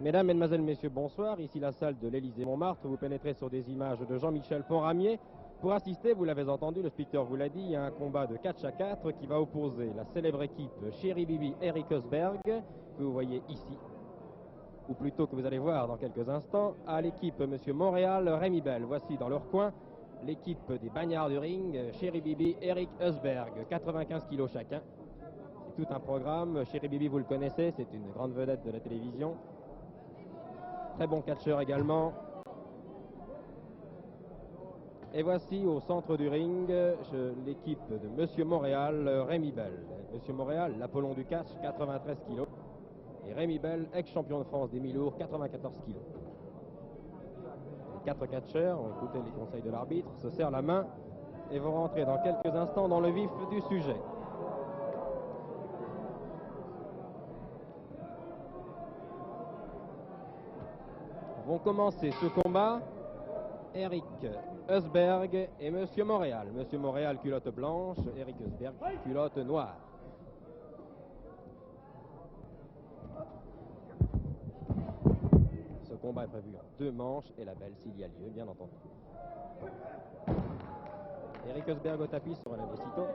Mesdames, Mesdemoiselles, Messieurs, bonsoir. Ici la salle de l'Élysée-Montmartre. Vous pénétrez sur des images de Jean-Michel Ponramier pour assister, vous l'avez entendu, le speaker vous l'a dit, à un combat de catch à 4 qui va opposer la célèbre équipe Chéri Bibi Eric Eusberg, que vous voyez ici, ou plutôt que vous allez voir dans quelques instants, à l'équipe Monsieur Montréal Rémi Bell. Voici dans leur coin l'équipe des bagnards du ring, Chéri Bibi Eric Eusberg, 95 kilos chacun. C'est tout un programme. Chéri Bibi, vous le connaissez, c'est une grande vedette de la télévision. Très bon catcheur également. Et voici au centre du ring l'équipe de Monsieur Montréal, Rémi Bell. Monsieur Montréal, l'Apollon du catch, 93 kilos. Et Rémi Bell, ex-champion de France des mi-lourds, 94 kilos. Les quatre catcheurs ont écouté les conseils de l'arbitre, se serrent la main et vont rentrer dans quelques instants dans le vif du sujet. Vont commencer ce combat Eric Eusberg et Monsieur Montréal. Monsieur Montréal, culotte blanche, Eric Eusberg, culotte noire. Ce combat est prévu en 2 manches et la belle s'il y a lieu, bien entendu. Eric Eusberg au tapis se relève aussitôt.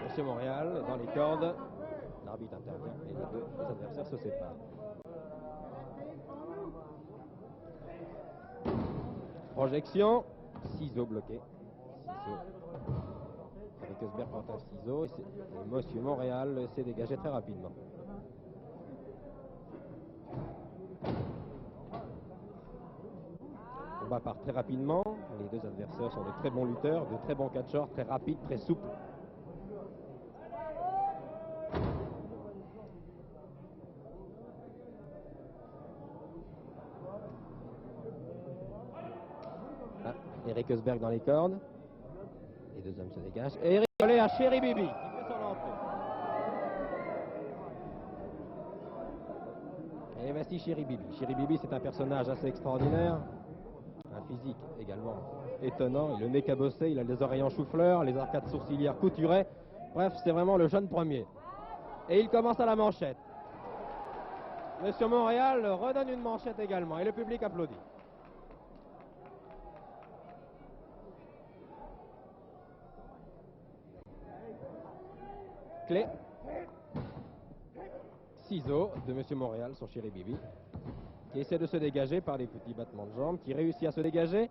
Monsieur Montréal dans les cordes. L'arbitre intervient et les deux adversaires se séparent. Projection, ciseaux bloqués. Eric Eusberg porte un ciseau et Monsieur Montréal s'est dégagé très rapidement. Le combat part très rapidement. Les deux adversaires sont de très bons lutteurs, de très bons catcheurs, très rapides, très souples. Eric Eusberg dans les cordes. Les deux hommes se dégagent. Et Eric Collet à Chéri Bibi. Il fait son entrée. Et voici Chéri Bibi. Chéri Bibi, c'est un personnage assez extraordinaire. Un physique également étonnant. Il a le nez cabossé, il a les oreilles en chou-fleur, les arcades sourcilières couturées. Bref, c'est vraiment le jeune premier. Et il commence à la manchette. Monsieur Montréal redonne une manchette également. Et le public applaudit. Clé. Ciseaux de Monsieur Montréal sur Chéri Bibi, qui essaie de se dégager par les petits battements de jambes, qui réussit à se dégager,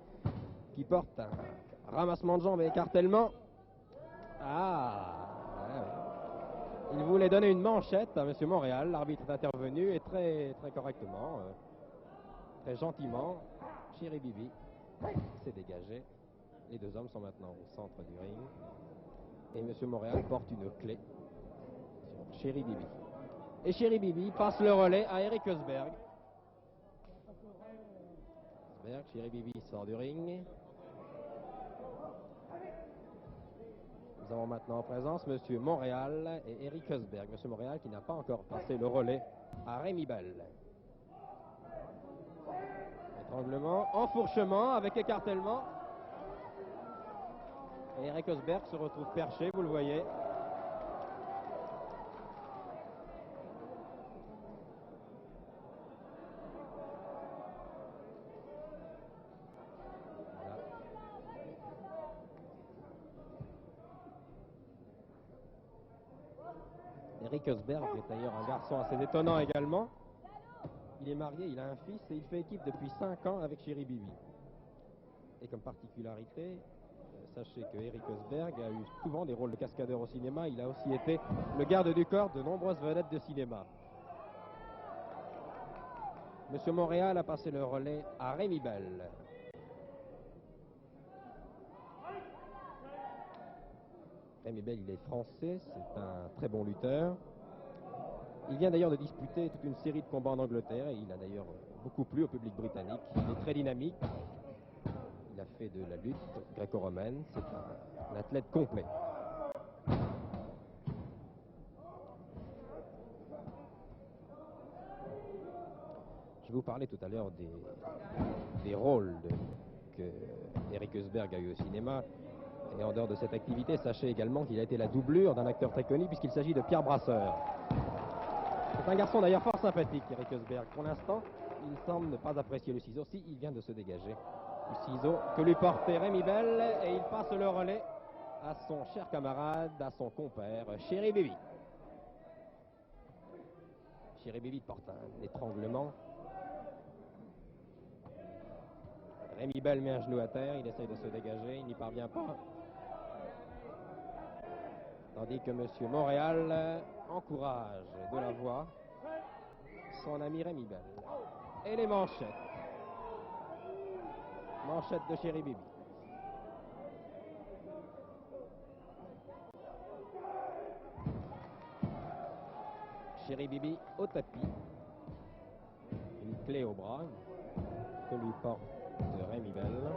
qui porte un ramassement de jambes et écartèlement. Il voulait donner une manchette à Monsieur Montréal. L'arbitre est intervenu et très correctement, très gentiment, Chéri Bibi s'est dégagé. Les deux hommes sont maintenant au centre du ring. Et Monsieur Montréal porte une clé sur Chéri Bibi. Et Chéri Bibi passe le relais à Eric Eusberg. Chéri Bibi sort du ring. Nous avons maintenant en présence Monsieur Montréal et Eric Eusberg. Monsieur Montréal qui n'a pas encore passé le relais à Rémi Bell. Étranglement, enfourchement avec écartèlement. Et Eric Eusberg se retrouve perché, vous le voyez. Eric Eusberg est d'ailleurs un garçon assez étonnant également. Il est marié, il a un fils et il fait équipe depuis 5 ans avec Chéri Bibi. Et comme particularité, sachez que Eric Eusberg a eu souvent des rôles de cascadeur au cinéma. Il a aussi été le garde du corps de nombreuses vedettes de cinéma. Monsieur Montréal a passé le relais à Rémi Bell. Rémi Bell, il est français, c'est un très bon lutteur. Il vient d'ailleurs de disputer toute une série de combats en Angleterre et il a d'ailleurs beaucoup plu au public britannique. Il est très dynamique. Il a fait de la lutte gréco-romaine. C'est un athlète complet. Je vous parlais tout à l'heure des rôles que Eric Eusberg a eu au cinéma. Et en dehors de cette activité, sachez également qu'il a été la doublure d'un acteur très connu puisqu'il s'agit de Pierre Brasseur. C'est un garçon d'ailleurs fort sympathique, Eric Eusberg. Pour l'instant, il semble ne pas apprécier le ciseau. Si, il vient de se dégager. Le ciseau que lui portait Rémi Bell, et il passe le relais à son cher camarade, à son compère, Chéri Bibi. Chéri Bibi porte un étranglement. Rémi Bell met un genou à terre, il essaye de se dégager, il n'y parvient pas. Tandis que M. Montréal encourage de la voix son ami Rémi Bell. Et les manchettes. Manchettes de Chéri Bibi. Chéri Bibi au tapis. Une clé au bras que lui porte Rémi Bell.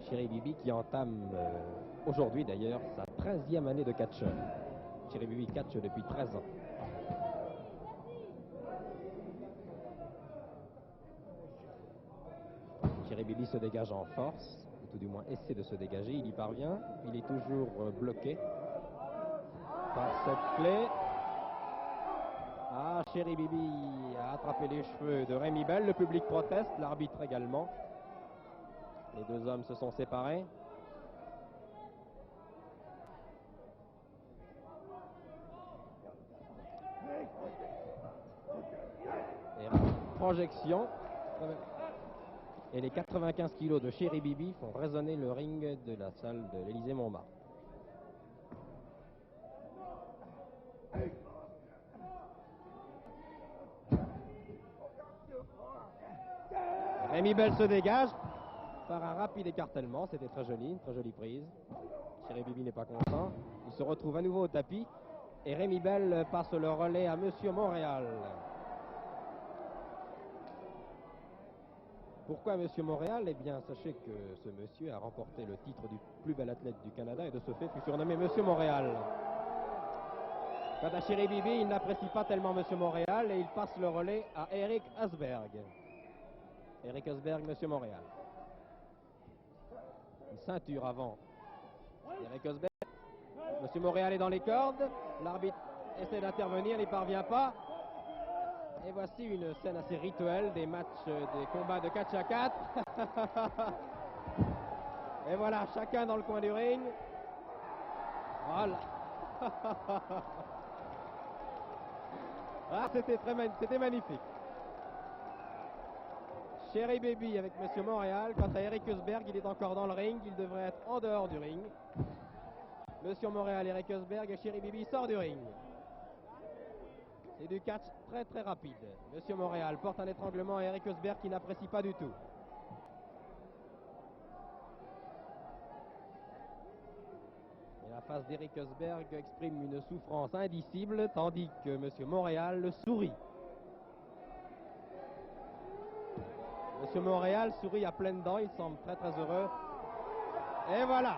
Chéri Bibi qui entame aujourd'hui d'ailleurs sa 13e année de catcheur. Chéri Bibi catch depuis 13 ans. Chéri Bibi se dégage en force, ou tout du moins essaie de se dégager, il y parvient, il est toujours bloqué par cette clé. Ah, Chéri Bibi a attrapé les cheveux de Rémi Bell, le public proteste, l'arbitre également. Les deux hommes se sont séparés. Et projection. Et les 95 kilos de Chéri Bibi font résonner le ring de la salle de l'Élysée-Montmartre. Rémi Bell se dégage par un rapide écartèlement. C'était très joli, une très jolie prise. Chéri Bibi n'est pas content. Il se retrouve à nouveau au tapis. Et Rémi Bell passe le relais à Monsieur Montréal. Pourquoi Monsieur Montréal? Eh bien, sachez que ce monsieur a remporté le titre du plus bel athlète du Canada et de ce fait fut surnommé Monsieur Montréal. Quant à Chéri Bibi, il n'apprécie pas tellement Monsieur Montréal et il passe le relais à Eric Eusberg. Eric Eusberg, Monsieur Montréal. Une ceinture avant Eric Eusberg. Monsieur Montréal est dans les cordes. L'arbitre essaie d'intervenir, n'y parvient pas. Et voici une scène assez rituelle des matchs, des combats de catch à 4. Et voilà, chacun dans le coin du ring. Voilà. Ah, c'était magnifique. Chéri Bibi avec Monsieur Montréal. Quant à Eric Eusberg, il est encore dans le ring. Il devrait être en dehors du ring. Monsieur Montréal, Eric Eusberg et Chéri Bibi sort du ring. C'est du catch très très rapide. Monsieur Montréal porte un étranglement à Eric Eusberg qui n'apprécie pas du tout. Et la face d'Eric Eusberg exprime une souffrance indicible, tandis que Monsieur Montréal sourit. Monsieur Montréal sourit à pleines dents, il semble très très heureux. Et voilà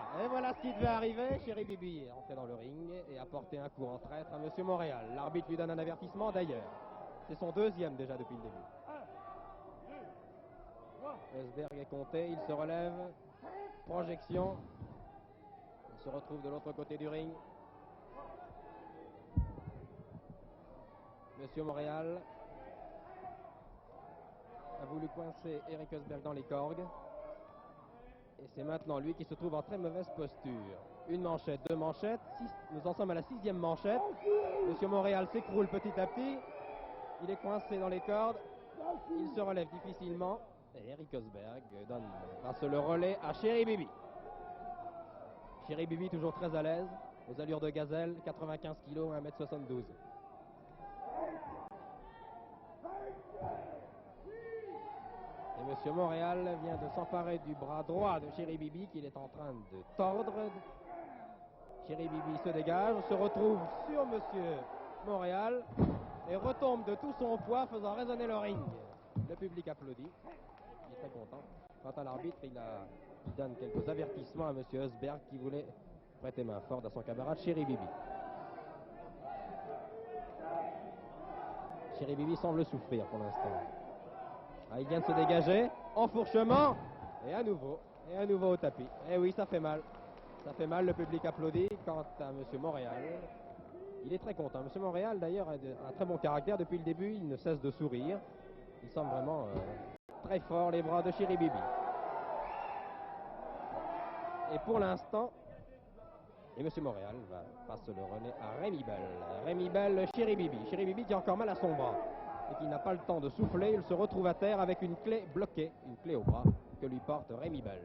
ce qui devait arriver. Chéri Bibi est entré dans le ring et a porté un coup en traître à Monsieur Montréal. L'arbitre lui donne un avertissement d'ailleurs. C'est son deuxième déjà depuis le début. Eusberg est compté, il se relève. Projection. Il se retrouve de l'autre côté du ring. Monsieur Montréal a voulu coincer Eric Eusberg dans les cordes. Et c'est maintenant lui qui se trouve en très mauvaise posture. Une manchette, deux manchettes. Nous en sommes à la 6e manchette. Monsieur Montréal s'écroule petit à petit. Il est coincé dans les cordes. Il se relève difficilement. Et Eric Eusberg passe le relais à Chéri Bibi. Chéri Bibi toujours très à l'aise. Aux allures de gazelle, 95 kg, 1m72. Et Monsieur Montréal vient de s'emparer du bras droit de Chéri Bibi qu'il est en train de tordre. Chéri Bibi se dégage, se retrouve sur Monsieur Montréal et retombe de tout son poids, faisant résonner le ring. Le public applaudit. Il est très content. Quant à l'arbitre, il donne quelques avertissements à Monsieur Eusberg qui voulait prêter main forte à son camarade Chéri Bibi. Chéri Bibi semble souffrir pour l'instant. Ah, il vient de se dégager, enfourchement, et à nouveau au tapis. Et oui, ça fait mal. Ça fait mal, le public applaudit. Quant à M. Montréal, il est très content. M. Montréal, d'ailleurs, a un très bon caractère. Depuis le début, il ne cesse de sourire. Il semble vraiment très fort, les bras de Chéri Bibi. Et pour l'instant, et M. Montréal passe le relais à Rémi Bell. Rémi Bell, Chéri Bibi. Chéri Bibi qui a encore mal à son bras et qui n'a pas le temps de souffler. Il se retrouve à terre avec une clé bloquée, une clé au bras que lui porte Rémi Bell.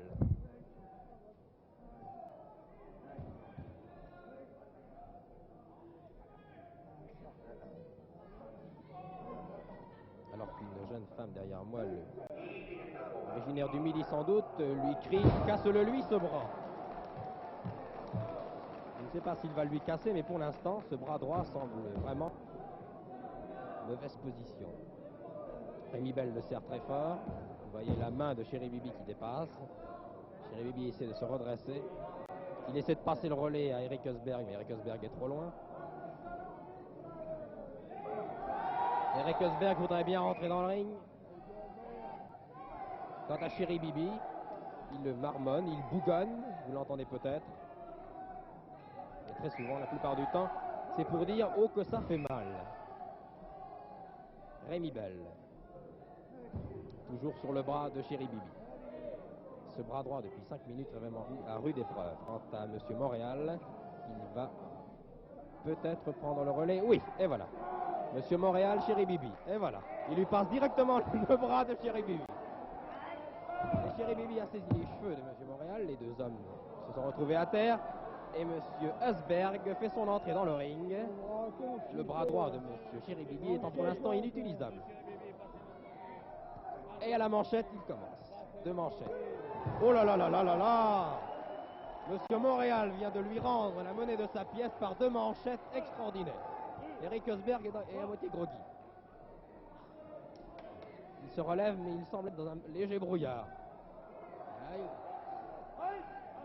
Alors qu'une jeune femme derrière moi, originaire du Midi sans doute, lui crie « Casse-le lui ce bras !» Je ne sais pas s'il va lui casser, mais pour l'instant, ce bras droit semble vraiment mauvaise position. Rémi Bell le serre très fort. Vous voyez la main de Chéri Bibi qui dépasse. Chéri Bibi essaie de se redresser. Il essaie de passer le relais à Eric Eusberg, mais Eric Eusberg est trop loin. Eric Eusberg voudrait bien rentrer dans le ring. Quant à Chéri Bibi, il le marmonne, il bougonne, vous l'entendez peut-être. Et très souvent, la plupart du temps, c'est pour dire « Oh que ça fait mal ». Rémi Bell, toujours sur le bras de Chéri Bibi. Ce bras droit depuis 5 minutes est vraiment à rude épreuve. Quant à M. Montréal, il va peut-être prendre le relais. Oui, et voilà. M. Montréal, Chéri Bibi. Et voilà. Il lui passe directement le bras de Chéri Bibi. Et Chéri Bibi a saisi les cheveux de M. Montréal. Les deux hommes se sont retrouvés à terre. Et M. Eusberg fait son entrée dans le ring. Le bras droit de M. Chéri Bibi étant pour l'instant inutilisable. Et à la manchette, il commence. 2 manchettes. Oh là là là là là là! Monsieur Montréal vient de lui rendre la monnaie de sa pièce par 2 manchettes extraordinaires. Eric Eusberg est à moitié groggy. Il se relève, mais il semble être dans un léger brouillard.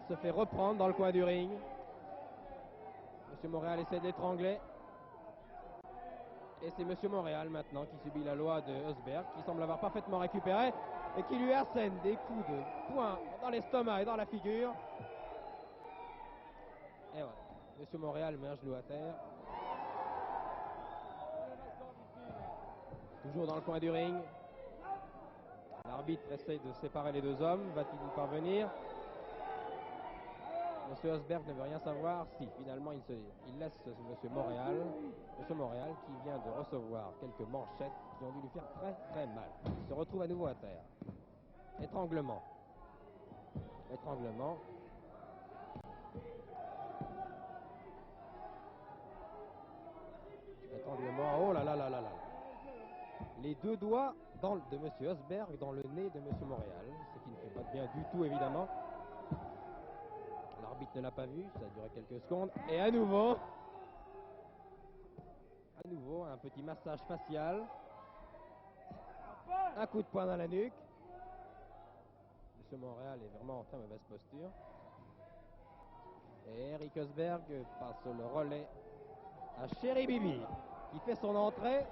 Il se fait reprendre dans le coin du ring. Monsieur Montréal essaie de l'étrangler. Et c'est Monsieur Montréal maintenant qui subit la loi de Eusberg, qui semble avoir parfaitement récupéré et qui lui assène des coups de poing dans l'estomac et dans la figure. Et voilà. Monsieur Montréal met un genou à terre. Toujours dans le coin du ring. L'arbitre essaye de séparer les deux hommes. Va-t-il y parvenir? Monsieur Eusberg ne veut rien savoir. Si, finalement, il laisse Monsieur Montréal. Monsieur Montréal qui vient de recevoir quelques manchettes qui ont dû lui faire très très mal. Il se retrouve à nouveau à terre. Étranglement. Étranglement. Étranglement. Oh là là là là là. Les 2 doigts de M. Eusberg dans le nez de M. Montréal, ce qui ne fait pas de bien du tout évidemment. L'arbitre ne l'a pas vu, ça a duré quelques secondes. Et à nouveau un petit massage facial. Un coup de poing dans la nuque. M. Montréal est vraiment en très mauvaise posture. Et Eric Eusberg passe le relais à Chéri Bibi, qui fait son entrée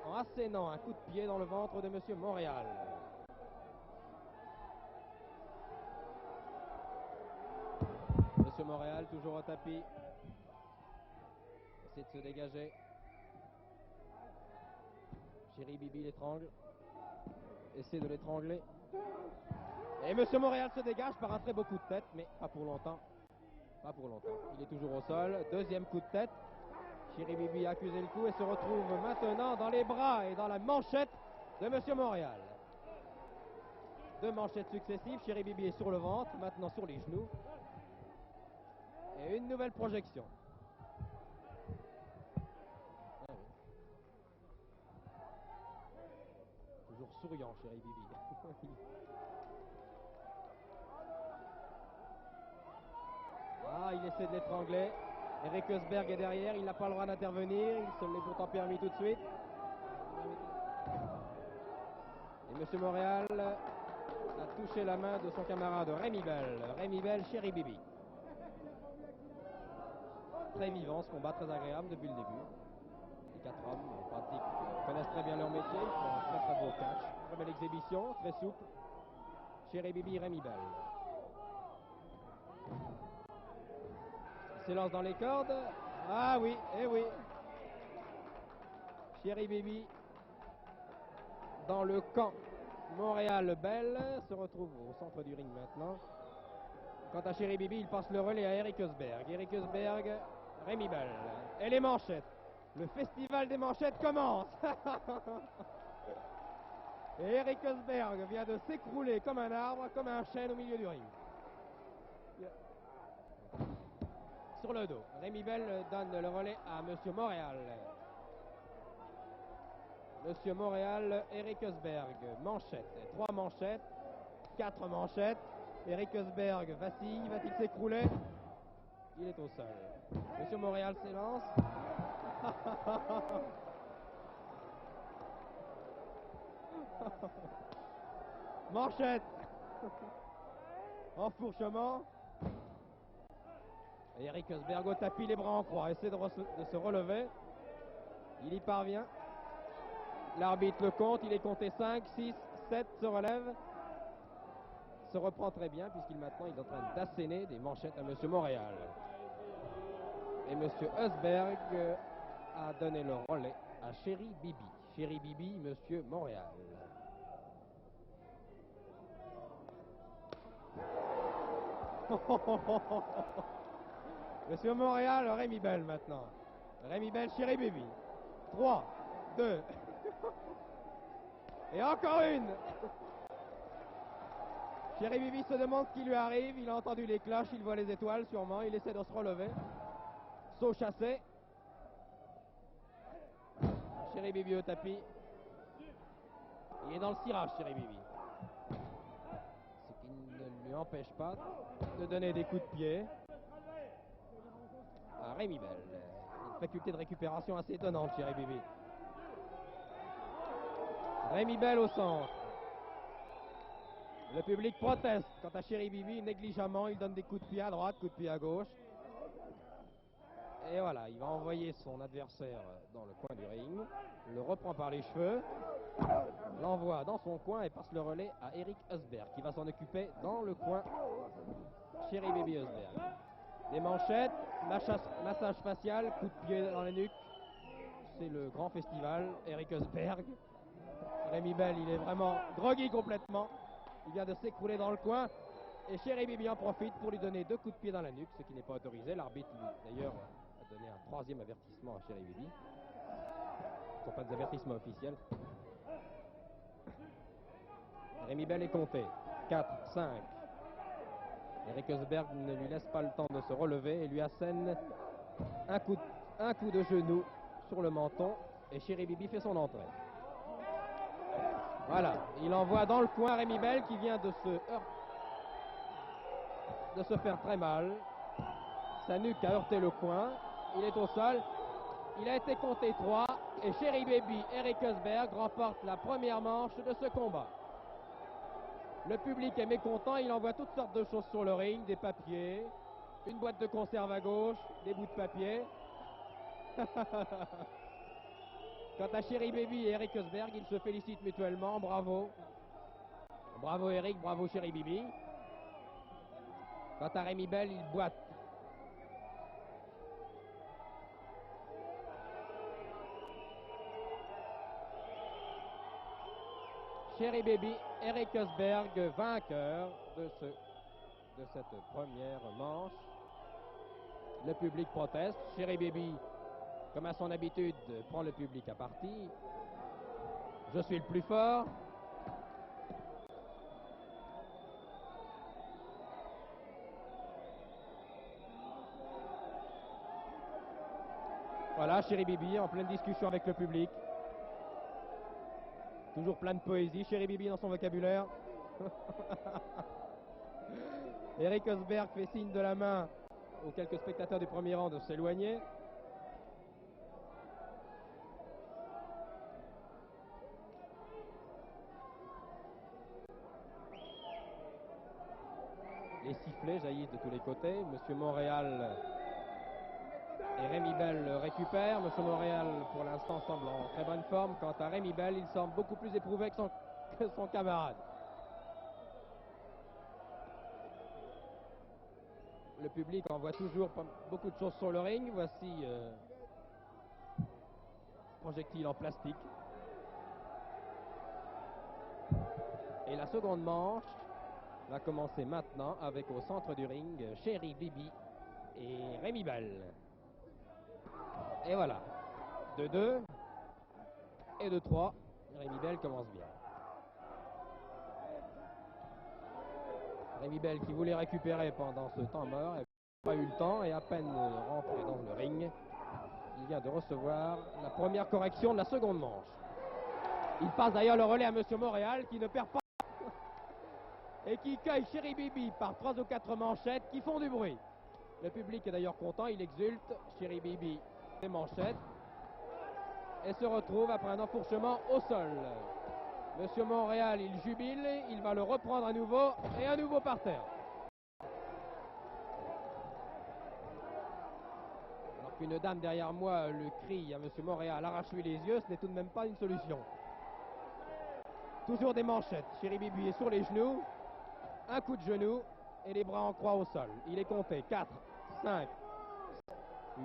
en assénant un coup de pied dans le ventre de M. Montréal. M. Montréal toujours au tapis. Essaie de se dégager. Chéri Bibi l'étrangle. Essaie de l'étrangler. Et M. Montréal se dégage par un très beau coup de tête, mais pas pour longtemps. Pas pour longtemps. Il est toujours au sol. 2e coup de tête. Chéri Bibi a accusé le coup et se retrouve maintenant dans les bras et dans la manchette de M. Montréal. 2 manchettes successives. Chéri Bibi est sur le ventre, maintenant sur les genoux. Et une nouvelle projection. Ah oui. Toujours souriant, Chéri Bibi. Ah, il essaie de l'étrangler. Eric Eusberg est derrière, il n'a pas le droit d'intervenir, il se l'est pourtant permis tout de suite. Et M. Montréal a touché la main de son camarade Rémi Bell. Rémi Bell, Chéri Bibi. Très vivant ce combat, très agréable depuis le début. Les 4 hommes connaissent très bien leur métier, ils font un très très beau catch. Très belle exhibition, très souple. Chéri Bibi, Rémi Bell. S'élance dans les cordes. Ah oui, eh oui. Chéri Bibi dans le camp Montréal-Belle se retrouve au centre du ring maintenant. Quant à Chéri Bibi, il passe le relais à Eric Eusberg. Eric Eusberg, Rémi Belle. Et les manchettes. Le festival des manchettes commence. Et Eric Eusberg vient de s'écrouler comme un arbre, comme un chêne au milieu du ring. Sur le dos, Rémi Belle donne le relais à Monsieur Montréal. Monsieur Montréal, Eric Eusberg, manchette. 3 manchettes, 4 manchettes. Eric Eusberg vacille, va-t-il s'écrouler? Il est au sol. Monsieur Montréal s'élance. Manchette. Enfourchement. Eric Eusberg au tapis, les bras en croix, essaie de se relever. Il y parvient. L'arbitre le compte, il est compté 5, 6, 7, se relève. Se reprend très bien puisqu'il maintenant il est en train d'asséner des manchettes à Monsieur Montréal. Et Monsieur Eusberg a donné le relais à Chéri Bibi. Chéri Bibi, Monsieur Montréal. Monsieur Montréal, Rémi Belle maintenant. Rémi Belle, Chéri Bibi. 3, 2. Et encore une. Chéri Bibi se demande ce qui lui arrive. Il a entendu les cloches, il voit les étoiles sûrement. Il essaie de se relever. Saut chassé. Chéri Bibi au tapis. Il est dans le cirage, Chéri Bibi. Ce qui ne lui empêche pas de donner des coups de pied à Rémi Belle. Une faculté de récupération assez étonnante, Chéri Bibi. Rémi Belle au centre. Le public proteste. Quant à Chéri Bibi, négligemment, il donne des coups de pied à droite, coups de pied à gauche. Et voilà, il va envoyer son adversaire dans le coin du ring. Le reprend par les cheveux. L'envoie dans son coin et passe le relais à Eric Eusberg, qui va s'en occuper dans le coin. Chéri Bibi Eusberg. Des manchettes, massage facial, coup de pied dans la nuque. C'est le grand festival. Eric Eusberg. Rémi Belle, il est vraiment groggy complètement. Il vient de s'écrouler dans le coin. Et Chéri Bibi en profite pour lui donner 2 coups de pied dans la nuque, ce qui n'est pas autorisé. L'arbitre, d'ailleurs, a donné un 3e avertissement à Chéri Bibi. Ce ne sont pas des avertissements officiels. Rémi Belle est compté. 4, 5. Eric Eusberg ne lui laisse pas le temps de se relever et lui assène un coup de genou sur le menton. Et Chéri Bibi fait son entrée. Voilà, il envoie dans le coin Rémi Belle qui vient de se faire très mal. Sa nuque a heurté le coin. Il est au sol. Il a été compté 3. Et Chéri Bibi, Eric Eusberg remporte la première manche de ce combat. Le public est mécontent. Il envoie toutes sortes de choses sur le ring. Des papiers, une boîte de conserve à gauche, des bouts de papier. Quant à Chéri Bibi et Eric Eusberg, ils se félicitent mutuellement. Bravo. Bravo Eric, bravo Chéri Bibi. Quant à Rémi Belle, il boite. Chéri Bibi, Eric Eusberg, vainqueur de cette première manche. Le public proteste. Chéri Bibi, comme à son habitude, prend le public à partie. Je suis le plus fort. Voilà, Chéri Bibi en pleine discussion avec le public. Toujours plein de poésie, Chéri Bibi dans son vocabulaire. Eric Eusberg fait signe de la main aux quelques spectateurs du premier rang de s'éloigner. Les sifflets jaillissent de tous les côtés. Monsieur Montréal et Rémi Belle récupèrent. Monsieur Montréal, pour l'instant, semble en très bonne forme. Quant à Rémi Belle, il semble beaucoup plus éprouvé que son camarade. Le public en voit toujours beaucoup de choses sur le ring. Voici projectile en plastique. Et la seconde manche va commencer maintenant avec au centre du ring Chéri Bibi et Rémi Bell. Et voilà, 2-2 et 2-3. Rémi Bell commence bien. Rémi Bell qui voulait récupérer pendant ce temps mort, n'a pas eu le temps et à peine rentré dans le ring, il vient de recevoir la première correction de la seconde manche. Il passe d'ailleurs le relais à Monsieur Montréal qui ne perd pas et qui cueille Chéri Bibi par 3 ou 4 manchettes qui font du bruit. Le public est d'ailleurs content, il exulte. Chéri Bibi les manchettes et se retrouve après un enfourchement au sol. Monsieur Montréal, il jubile, il va le reprendre à nouveau et à nouveau par terre. Alors qu'une dame derrière moi le crie à Monsieur Montréal, arrache-lui les yeux, ce n'est tout de même pas une solution. Toujours des manchettes. Chéri Bibi est sur les genoux, un coup de genou et les bras en croix au sol. Il est compté 4, 5,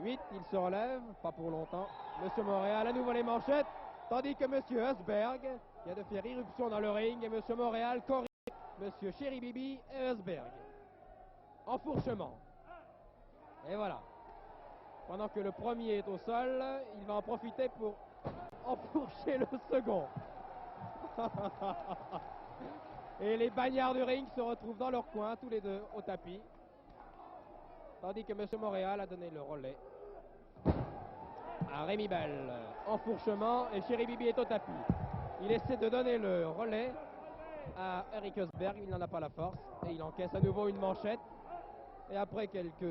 8, il se relève, pas pour longtemps. Monsieur Montréal à nouveau les manchettes, tandis que Monsieur Husberg vient de faire irruption dans le ring et Monsieur Montréal corrige Monsieur Chéri Bibi et Husberg. Enfourchement. Et voilà. Pendant que le premier est au sol, il va en profiter pour enfourcher le second. Et les bagnards du ring se retrouvent dans leur coin, tous les deux au tapis. Tandis que Monsieur Montréal a donné le relais à Rémi Bell. Enfourchement et Chéri Bibi est au tapis. Il essaie de donner le relais à Eric Husberg, il n'en a pas la force et il encaisse à nouveau une manchette. Et après quelques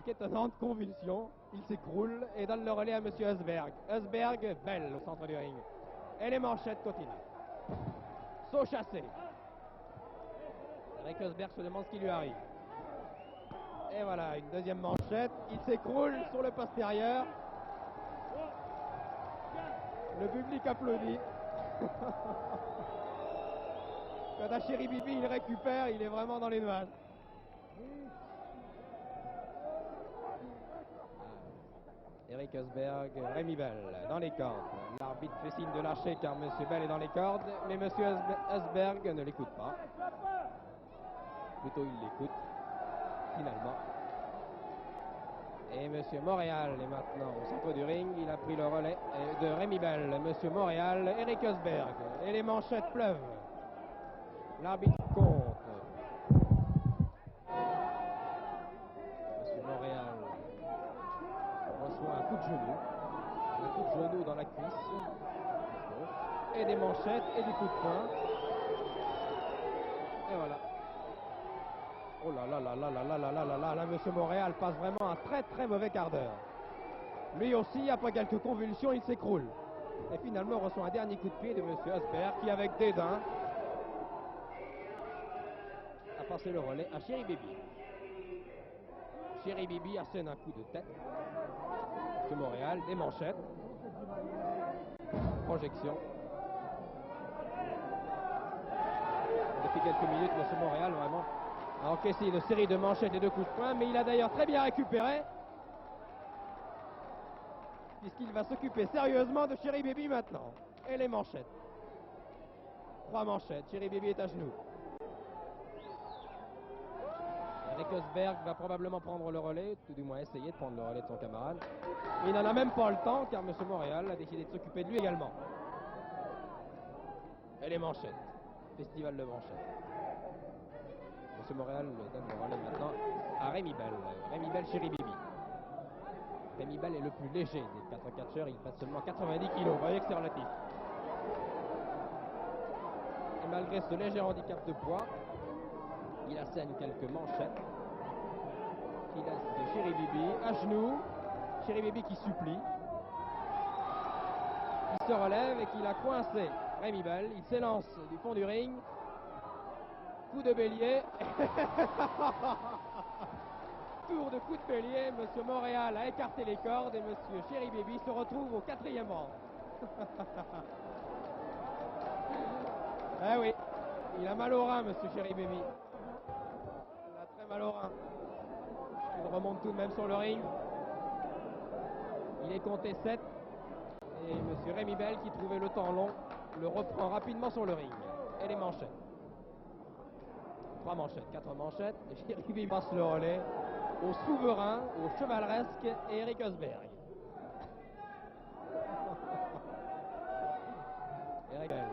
étonnantes convulsions, il s'écroule et donne le relais à Monsieur Husberg. Husberg, Bell au centre du ring. Et les manchettes continuent. Saut chassé. Eric Husberg se demande ce qui lui arrive. Et voilà, une deuxième manchette. Il s'écroule sur le postérieur. Le public applaudit. Quand à Chéri Bibi il récupère, il est vraiment dans les nuages. Eric Husberg, Rémi Bell dans les cordes. L'arbitre fait signe de lâcher car M. Bell est dans les cordes, mais M. Husberg ne l'écoute pas. Plutôt il l'écoute, finalement. Et M. Montréal est maintenant au centre du ring. Il a pris le relais de Rémi Bell. M. Montréal, Eric Husberg. Et les manchettes pleuvent. L'arbitre compte. M. Montréal reçoit un coup de genou. Un coup de genou dans la cuisse. Et des manchettes et des coups de poing. Et voilà. Oh là là là là là là là là là là là, Monsieur Montréal passe vraiment un très très mauvais quart d'heure. Lui aussi, après quelques convulsions, il s'écroule. Et finalement, on reçoit un dernier coup de pied de Monsieur Husberg qui, avec dédain, a passé le relais à Chéri Bibi. Chéri Bibi assène un coup de tête. Monsieur Montréal, des manchettes. Projection. Depuis quelques minutes, Monsieur Montréal, vraiment, a encaissé une série de manchettes et de coups de poing, mais il a d'ailleurs très bien récupéré, puisqu'il va s'occuper sérieusement de Chéri Bibi maintenant. Et les manchettes. 3 manchettes, Chéri Bibi est à genoux. Eric Husberg va probablement prendre le relais, tout du moins essayer de prendre le relais de son camarade. Mais il n'en a même pas le temps, car M. Montréal a décidé de s'occuper de lui également. Et les manchettes. Festival de manchettes. M. Montréal donne le relais maintenant à Rémi Bell. Rémi Bell, Chéri Bibi. Rémi Bell est le plus léger des 4 catcheurs, il pèse seulement 90 kg. Vous voyez que c'est relatif. Et malgré ce léger handicap de poids, il assène quelques manchettes qui laissent Chéri Bibi à genoux. Chéri Bibi qui supplie. Il se relève et qu'il a coincé Rémi Bell. Il s'élance du fond du ring. Coup de bélier. Tour de coup de bélier. Monsieur Montréal a écarté les cordes et Monsieur Chéri Bibi se retrouve au 4e rang. Eh oui, il a mal au rein, Monsieur Chéri Bibi. Il a très mal au rein. remonte tout de même sur le ring. Il est compté 7. Et M. Rémi Bell, qui trouvait le temps long, le reprend rapidement sur le ring. Et les manchettes. 3 manchettes, 4 manchettes. Jerry Bibi passe le relais au souverain, au chevaleresque Eric Osberg. Eric Bell.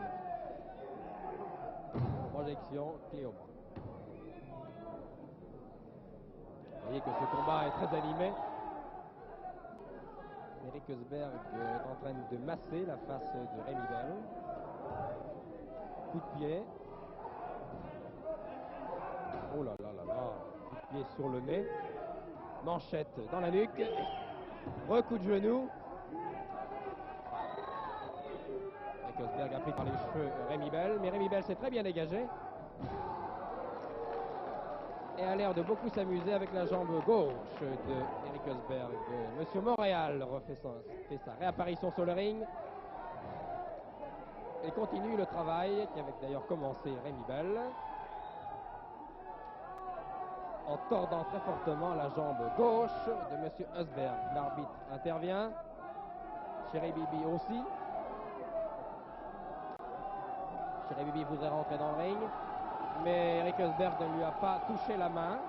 Projection, clé au bras. Vous voyez que ce combat est très animé. Eric Osberg est en train de masser la face de Rémi Bell. Coup de pied. Oh là là là là. Coup de pied sur le nez. Manchette dans la nuque. Recoup de genou. Eric Osberg a pris par les cheveux Rémi Bell. Mais Rémi Bell s'est très bien dégagé. Et a l'air de beaucoup s'amuser avec la jambe gauche de Eric Osberg. Monsieur Montréal fait sa réapparition sur le ring et continue le travail qui avait d'ailleurs commencé Rémi Bell en tordant très fortement la jambe gauche de Monsieur Osberg. L'arbitre intervient. Jerry Bibi aussi. Jerry Bibi voudrait rentrer dans le ring, mais Eric Osberg ne lui a pas touché la main.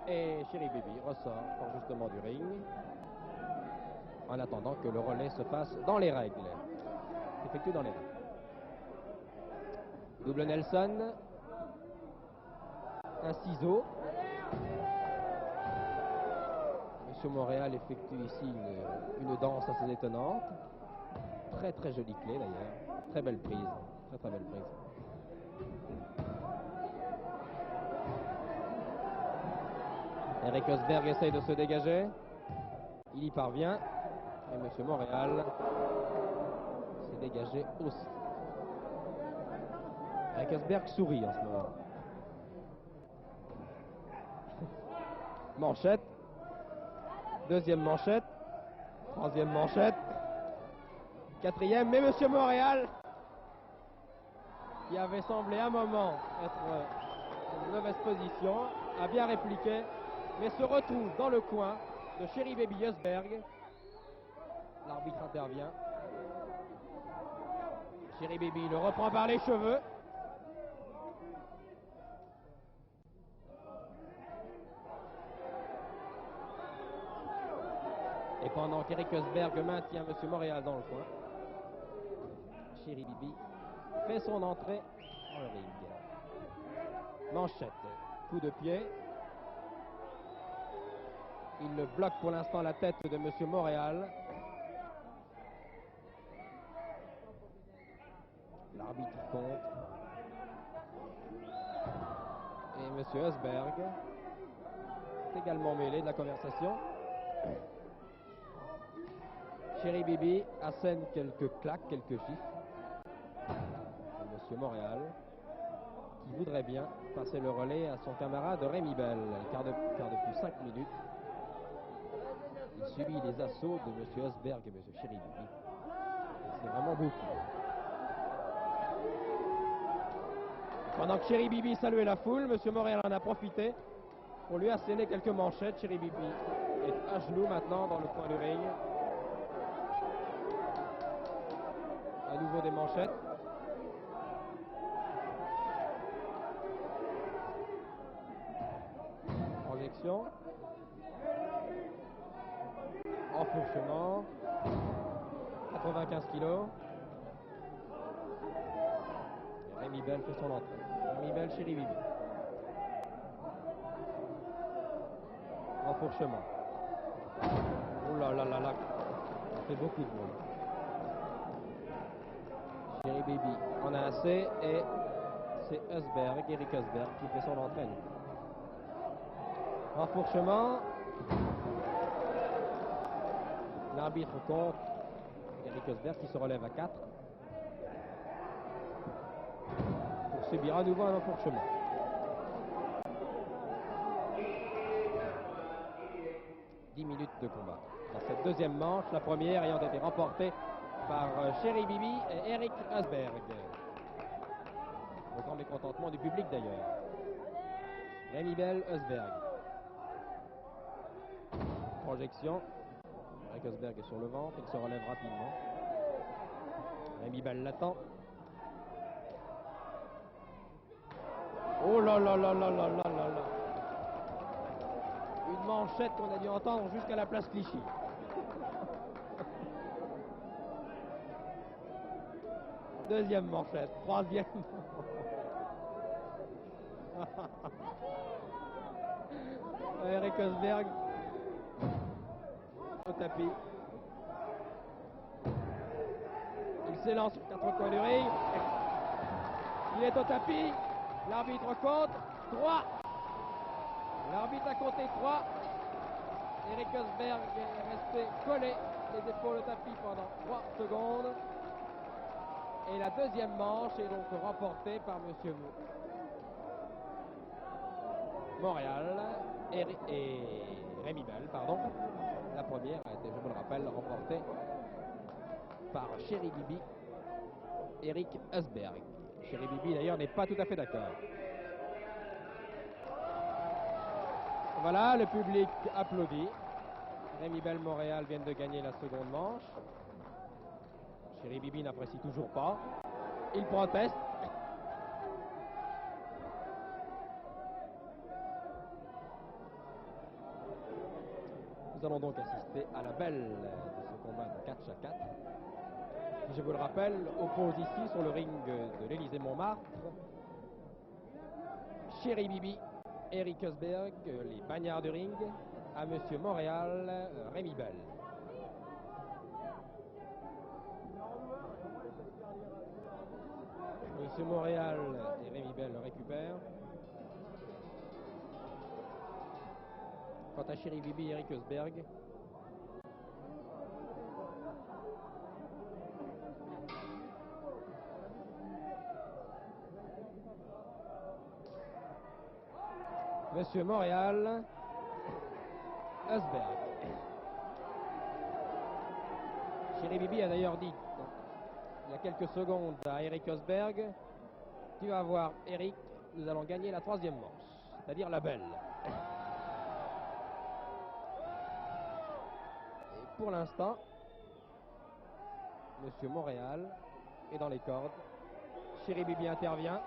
Et Jerry Bibi ressort fort justement du ring en attendant que le relais se fasse dans les règles. Effectué dans les règles. Double Nelson. Un ciseau. Monsieur Montréal effectue ici une danse assez étonnante. Très très jolie clé d'ailleurs. Très belle prise. Très très belle prise. Eric Osberg essaye de se dégager. Il y parvient. Et Monsieur Montréal s'est dégagé aussi. Eric Osberg sourit en ce moment. Manchette. Deuxième manchette. Troisième manchette. Quatrième. Mais Monsieur Montréal, qui avait semblé un moment être dans une mauvaise position, a bien répliqué, mais se retrouve dans le coin de Jerry Bibi Osberg. L'arbitre intervient. Jerry Bibi le reprend par les cheveux. Et pendant qu'Eric Osberg maintient M. Montréal dans le coin, Jerry Bibi fait son entrée dans le ring. Manchette, coup de pied. Il le bloque pour l'instant la tête de M. Montréal. L'arbitre compte. Et M. Osberg est également mêlé de la conversation. Jerry Bibi assène quelques claques, quelques gifles. M. Montréal, qui voudrait bien passer le relais à son camarade Rémi Bell, car depuis 5 minutes, il subit les assauts de M. Osberg et M. Jerry Bibi. C'est vraiment beaucoup. Pendant que Jerry Bibi saluait la foule, M. Montréal en a profité pour lui asséner quelques manchettes. Jerry Bibi est à genoux maintenant dans le coin du ring. À nouveau des manchettes. Projection. Enfourchement. 95 kilos. Et Rémi Bell fait son entrée. Rémi Bell, Jerry Bibi. Enfourchement. Oh là là là là. Ça fait beaucoup de bruit. Jerry Bibi en a assez et c'est Osberg, Eric Osberg, qui fait son entrée. Enfourchement. L'arbitre compte Eric Osberg qui se relève à 4 pour subir à nouveau un enfourchement. Minutes de combat. Dans cette deuxième manche, la première ayant été remportée par Jerry Bibi et Eric Osberg. Au grand mécontentement du public d'ailleurs. Rémi Bell, Osberg. Projection. Eric Osberg est sur le ventre, il se relève rapidement. Rémi Bell l'attend. Oh là là là là là là là là. Une manchette qu'on a dû entendre jusqu'à la place Clichy. Deuxième manchette, troisième. Eric Osberg au tapis. Il s'élance sur 4 coins du ring. Il est au tapis. L'arbitre compte 3. L'arbitre a compté 3. Eric Osberg est resté collé les épaules au tapis pendant 3 secondes. Et la deuxième manche est donc remportée par Monsieur Montréal et Rémi Bell, pardon. La première a été, je vous le rappelle, remportée par Chéri Bibi, Eric Osberg. Chéri Bibi d'ailleurs n'est pas tout à fait d'accord. Voilà, le public applaudit. Rémi Bell, Montréal viennent de gagner la seconde manche. Chéri Bibi n'apprécie toujours pas. Il proteste. Nous allons donc assister à la belle de ce combat de catch à 4. Qui, je vous le rappelle, oppose ici sur le ring de l'Élysée-Montmartre Chéri Bibi, Eric Osberg, les bagnards du ring, à Monsieur Montréal, Rémi Bell. Monsieur Montréal et Rémi Bell le récupèrent. Quant à Chéri Bibi et Eric Osberg, Monsieur Montréal, Osberg. Chéri Bibi a d'ailleurs dit il y a quelques secondes à Eric Osberg, tu vas voir Eric, nous allons gagner la troisième manche, c'est-à-dire la belle. Et pour l'instant, Monsieur Montréal est dans les cordes. Chéri Bibi intervient,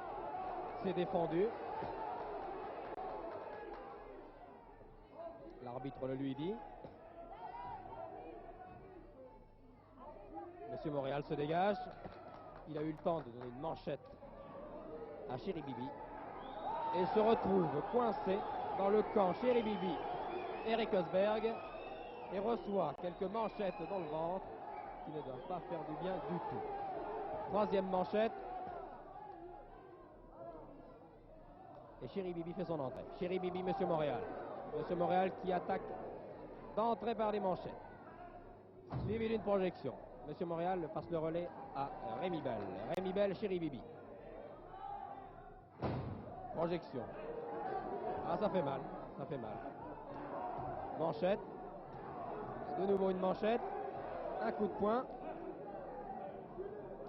c'est défendu. L'arbitre le lui dit. Monsieur Montréal se dégage. Il a eu le temps de donner une manchette à Chéri Bibi et se retrouve coincé dans le camp Chéri Bibi, Eric Osberg, et reçoit quelques manchettes dans le ventre qui ne doivent pas faire du bien du tout. Troisième manchette. Et Chéri Bibi fait son entrée. Chéri Bibi, Monsieur Montréal. Monsieur Montréal qui attaque d'entrée par des manchettes. Suivi d'une projection. Monsieur Montréal passe le relais à Rémi Bell. Rémi Bell, Chéri Bibi. Projection. Ah, ça fait mal. Ça fait mal. Manchette. De nouveau une manchette. Un coup de poing.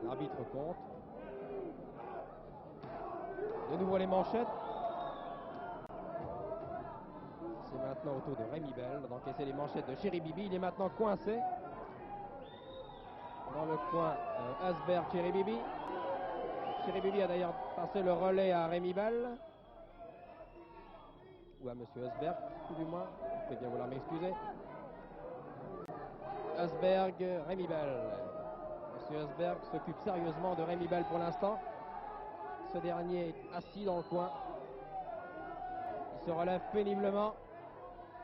L'arbitre compte. De nouveau les manchettes. C'est maintenant au tour de Rémi Bell d'encaisser les manchettes de Chéri Bibi. Il est maintenant coincé dans le coin Osberg, Chéri Bibi. Chéri Bibi a d'ailleurs passé le relais à Rémi Bell. Ou à Monsieur Osberg, tout du moins. Je vais bien vouloir m'excuser. Osberg, Rémi Bell. Monsieur Osberg s'occupe sérieusement de Rémi Bell pour l'instant. Ce dernier est assis dans le coin. Il se relève péniblement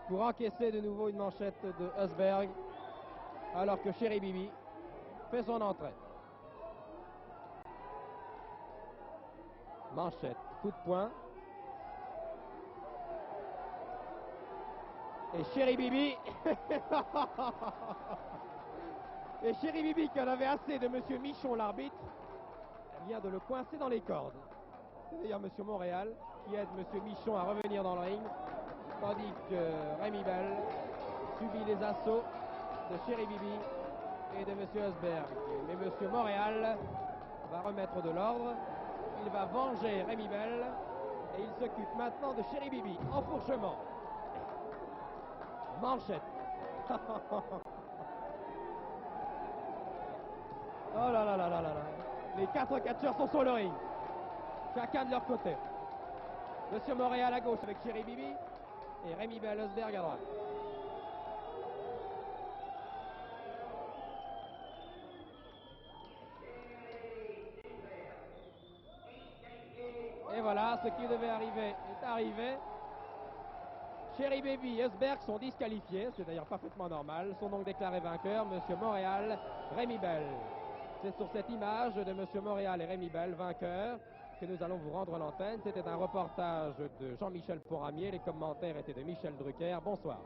pour encaisser de nouveau une manchette de Osberg, alors que Chéri Bibi fait son entrée. Manchette, coup de poing. Et Chéri Bibi et Chéri Bibi, qui en avait assez de Monsieur Michon, l'arbitre, vient de le coincer dans les cordes. C'est d'ailleurs Monsieur Montréal qui aide Monsieur Michon à revenir dans le ring, tandis que Rémi Bell subit les assauts de Chéri Bibi et de Monsieur Osberg. Mais Monsieur Montréal va remettre de l'ordre. Il va venger Rémi Bell et il s'occupe maintenant de Chéri Bibi. Enfourchement. Manchette. Oh là là là là là là. Les 4 catcheurs sont sur le ring. Chacun de leur côté. Monsieur Montréal à gauche avec Thierry Bibi et Rémi Bellesberg à droite. Et voilà, ce qui devait arriver est arrivé. Thierry Bibi et Esberg sont disqualifiés, c'est d'ailleurs parfaitement normal, sont donc déclarés vainqueurs, Monsieur Montréal, Rémi Bell. C'est sur cette image de Monsieur Montréal et Rémi Bell, vainqueurs, que nous allons vous rendre l'antenne. C'était un reportage de Jean-Michel Ponramier, les commentaires étaient de Michel Drucker. Bonsoir.